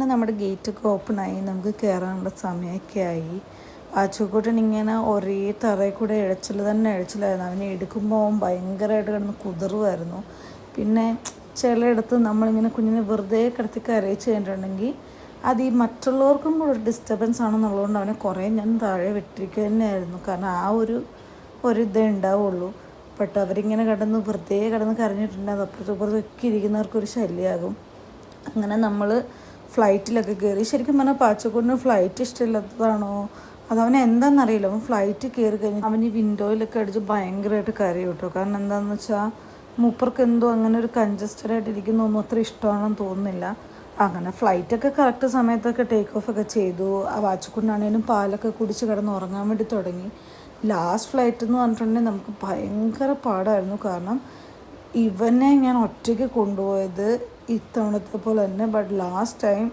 അങ്ങനെ നമ്മുടെ ഗേറ്റൊക്കെ ഓപ്പണായി, നമുക്ക് കയറാനുള്ള സമയമൊക്കെ ആയി. പാച്ചുക്കുട്ടൻ ഇങ്ങനെ ഒരേ തറയിൽ കൂടെ ഇഴച്ചിലായിരുന്നു. അവനെ എടുക്കുമ്പോൾ അവൻ ഭയങ്കരമായിട്ട് കിടന്ന് കുതിറുമായിരുന്നു. പിന്നെ ചിലയിടത്ത് നമ്മളിങ്ങനെ കുഞ്ഞിനെ വെറുതെ കിടത്തി കരയിച്ച് കഴിഞ്ഞിട്ടുണ്ടെങ്കിൽ അത് ഈ മറ്റുള്ളവർക്കും കൂടെ ഒരു ഡിസ്റ്റർബൻസ് ആണെന്നുള്ളതുകൊണ്ട് അവനെ കുറേ ഞാൻ താഴെ വിട്ടിരിക്കുക തന്നെയായിരുന്നു. കാരണം ആ ഒരിതേ ഉണ്ടാവുള്ളൂ. ബട്ട് അവരിങ്ങനെ വെറുതെ കിടന്ന് കരഞ്ഞിട്ടുണ്ടെങ്കിൽ അത് അപ്പുറത്തൊക്കെ ഇരിക്കുന്നവർക്കൊരു ശല്യമാകും. അങ്ങനെ നമ്മൾ ഫ്ലൈറ്റിലൊക്കെ കയറി. ശരിക്കും പറഞ്ഞാൽ പാച്ചക്കൂടിന് ഫ്ലൈറ്റ് ഇഷ്ടമില്ലാത്തതാണോ അതവനെ എന്താണെന്നറിയില്ല. അവൻ ഫ്ലൈറ്റ് കയറി കഴിഞ്ഞാൽ അവൻ ഈ വിൻഡോയിലൊക്കെ അടിച്ച് ഭയങ്കരമായിട്ട് കരയും കേട്ടോ. കാരണം എന്താണെന്ന് വെച്ചാൽ മൂപ്പർക്ക് എന്തോ അങ്ങനെ ഒരു കൺജസ്റ്റഡായിട്ട് ഇരിക്കുന്നൊന്നും അത്ര ഇഷ്ടമാണെന്ന് തോന്നുന്നില്ല. അങ്ങനെ ഫ്ലൈറ്റൊക്കെ കറക്റ്റ് സമയത്തൊക്കെ ടേക്ക് ഓഫ് ഒക്കെ ചെയ്തു. ആ വാച്ചക്കുണ്ടാണേലും പാലൊക്കെ കുടിച്ച് കിടന്ന് ഉറങ്ങാൻ വേണ്ടി തുടങ്ങി. ലാസ്റ്റ് ഫ്ലൈറ്റ് എന്ന് പറഞ്ഞിട്ടുണ്ടെങ്കിൽ നമുക്ക് ഭയങ്കര പാടായിരുന്നു. കാരണം ഇവനെ ഞാൻ ഒറ്റയ്ക്ക് കൊണ്ടുപോയത് ഇത്തവണത്തെ പോലെ തന്നെ. ബട്ട് ലാസ്റ്റ് ടൈം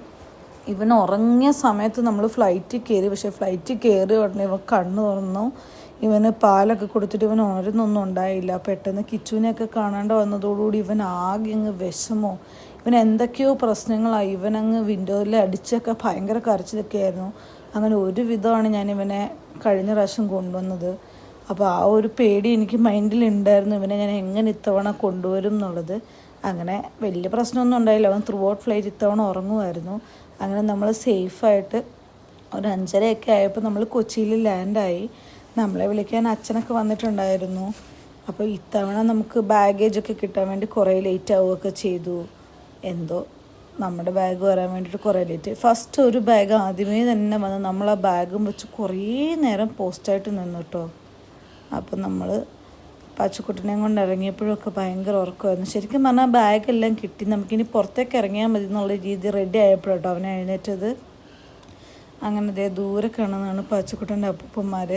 ഇവൻ ഉറങ്ങിയ സമയത്ത് നമ്മൾ ഫ്ലൈറ്റിൽ കയറി. പക്ഷേ ഫ്ലൈറ്റിൽ കയറി ഉടനെ ഇവൻ കണ്ണ് തുറന്നു. ഇവന് പാലൊക്കെ കൊടുത്തിട്ട് ഇവൻ ഉണരുന്നൊന്നും ഉണ്ടായില്ല. പെട്ടെന്ന് കിച്ചുവിനെയൊക്കെ കാണാണ്ട് വന്നതോടുകൂടി ഇവൻ ആകെ അങ്ങ് വിഷമോ. ഇവൻ എന്തൊക്കെയോ പ്രശ്നങ്ങളായി. ഇവനങ്ങ് വിൻഡോയിൽ അടിച്ചൊക്കെ ഭയങ്കര കരച്ചിലൊക്കെ ആയിരുന്നു. അങ്ങനെ ഒരു വിധമാണ് ഞാൻ ഇവനെ കഴിഞ്ഞ പ്രാവശ്യം കൊണ്ടുവന്നത്. അപ്പോൾ ആ ഒരു പേടി എനിക്ക് മൈൻഡിലുണ്ടായിരുന്നു, ഇവനെ ഞാൻ എങ്ങനെ ഇത്തവണ കൊണ്ടുവരും എന്നുള്ളത്. അങ്ങനെ വലിയ പ്രശ്നമൊന്നും ഉണ്ടായില്ല. അവൻ ത്രൂ ഔട്ട് ഫ്ലൈറ്റ് ഇത്തവണ ഉറങ്ങുമായിരുന്നു. അങ്ങനെ നമ്മൾ സേഫായിട്ട് ഒരു 5:30 ആയപ്പോൾ നമ്മൾ കൊച്ചിയിൽ ലാൻഡായി. നമ്മളെ വിളിക്കാൻ അച്ഛനൊക്കെ വന്നിട്ടുണ്ടായിരുന്നു. അപ്പോൾ ഇത്തവണ നമുക്ക് ബാഗേജൊക്കെ കിട്ടാൻ വേണ്ടി കുറേ ലേറ്റ് ആവുകയൊക്കെ ചെയ്തു. എന്തോ നമ്മുടെ ബാഗ് വരാൻ വേണ്ടിയിട്ട് കുറേ ലേറ്റ്. ഫസ്റ്റ് ഒരു ബാഗ് ആദ്യമേ തന്നെ വന്ന് നമ്മൾ ആ ബാഗും വെച്ച് കുറേ നേരം പോസ്റ്റായിട്ട് നിന്നു കേട്ടോ. അപ്പം നമ്മൾ പാച്ചുക്കുട്ടനെയും കൊണ്ട് ഇറങ്ങിയപ്പോഴൊക്കെ ഭയങ്കര ഉറക്കമായിരുന്നു. ശരിക്കും പറഞ്ഞാൽ ബാഗെല്ലാം കിട്ടി, നമുക്കിനി പുറത്തേക്ക് ഇറങ്ങിയാൽ മതി എന്നുള്ള രീതി റെഡി ആയപ്പോഴാട്ടോ അവനെ എഴുന്നേറ്റത്. അങ്ങനെ ദൂരെ കാണുന്നതാണ് പാച്ചുക്കുട്ടൻ്റെ അപ്പൂപ്പന്മാർ.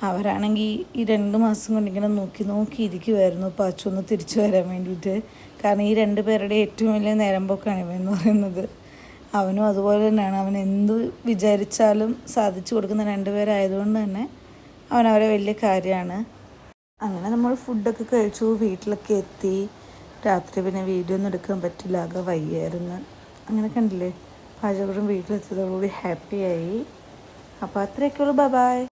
അവരാണെങ്കിൽ ഈ 2 മാസം കൊണ്ട് ഇങ്ങനെ നോക്കി ഇരിക്കുമായിരുന്നു പാച്ചു ഒന്ന് തിരിച്ചു വരാൻ വേണ്ടിയിട്ട്. കാരണം ഈ 2 പേരുടെ ഏറ്റവും വലിയ നേരമ്പോക്കാണ് ഇവയെന്ന് പറയുന്നത്. അവനും അതുപോലെ തന്നെയാണ്. അവൻ എന്ത് വിചാരിച്ചാലും സാധിച്ചു കൊടുക്കുന്ന 2 പേരായതുകൊണ്ട് തന്നെ അവനവരെ വലിയ കാര്യമാണ്. അങ്ങനെ നമ്മൾ ഫുഡൊക്കെ കഴിച്ചു, വീട്ടിലൊക്കെ എത്തി. രാത്രി പിന്നെ വീഡിയോ ഒന്നും എടുക്കാൻ പറ്റില്ല, ആകെ വയ്യായിരുന്നു. അങ്ങനെ കണ്ടില്ലേ, പാചകം വീട്ടിലെത്തിയതോടുകൂടി ഹാപ്പിയായി. അപ്പോൾ അത്രയൊക്കെയുള്ളൂ. ബൈ.